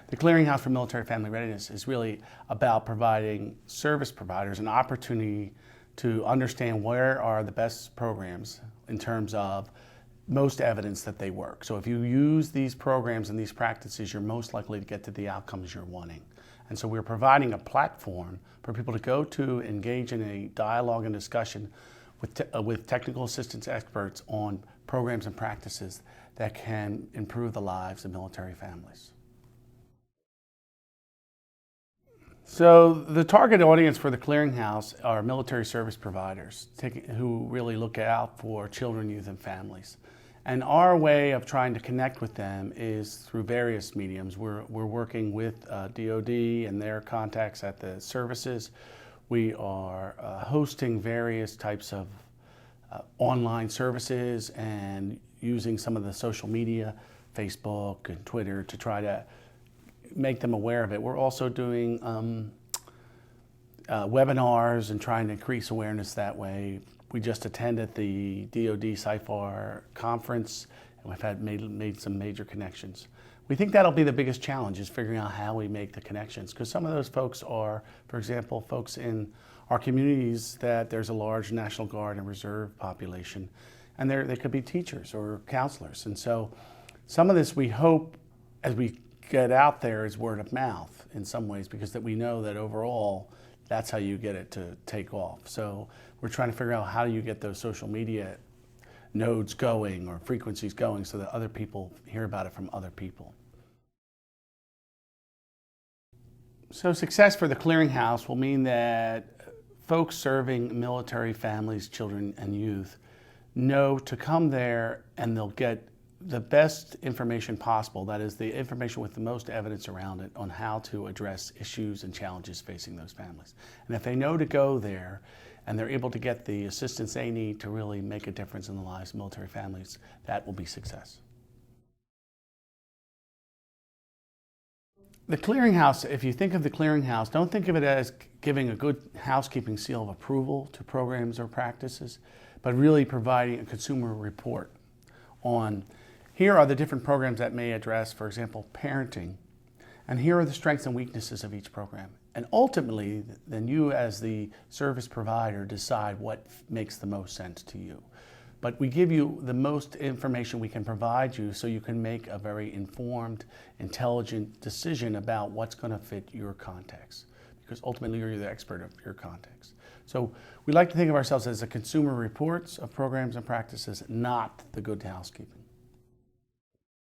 The Clearinghouse for Military Family Readiness is really about providing service providers an opportunity to understand where are the best programs in terms of most evidence that they work. So if you use these programs and these practices, you're most likely to get to the outcomes you're wanting. And so we're providing a platform for people to go to, engage in a dialogue and discussion with technical assistance experts on programs and practices that can improve the lives of military families. So the target audience for the Clearinghouse are military service providers who really look out for children, youth, and families. And our way of trying to connect with them is through various mediums. We're working with DoD and their contacts at the services. We are hosting various types of online services and using some of the social media, Facebook and Twitter, to try to make them aware of it. We're also doing webinars and trying to increase awareness that way. We just attended the DoD CIFAR conference, and we've made some major connections. We think that'll be the biggest challenge, is figuring out how we make the connections, because some of those folks are, for example, folks in our communities that there's a large National Guard and Reserve population, and they could be teachers or counselors. And so some of this, we hope, as we get out there, is word of mouth in some ways, because that we know that overall that's how you get it to take off. So we're trying to figure out how do you get those social media nodes going or frequencies going so that other people hear about it from other people. So success for the Clearinghouse will mean that folks serving military families, children, and youth know to come there and they'll get the best information possible, that is the information with the most evidence around it on how to address issues and challenges facing those families. And if they know to go there and they're able to get the assistance they need to really make a difference in the lives of military families, that will be success. The Clearinghouse, if you think of the Clearinghouse, don't think of it as giving a good housekeeping seal of approval to programs or practices, but really providing a consumer report on, here are the different programs that may address, for example, parenting, and here are the strengths and weaknesses of each program. And ultimately, then you as the service provider decide what makes the most sense to you. But we give you the most information we can provide you so you can make a very informed, intelligent decision about what's going to fit your context, because ultimately you're the expert of your context. So we like to think of ourselves as the consumer reports of programs and practices, not the good housekeeping.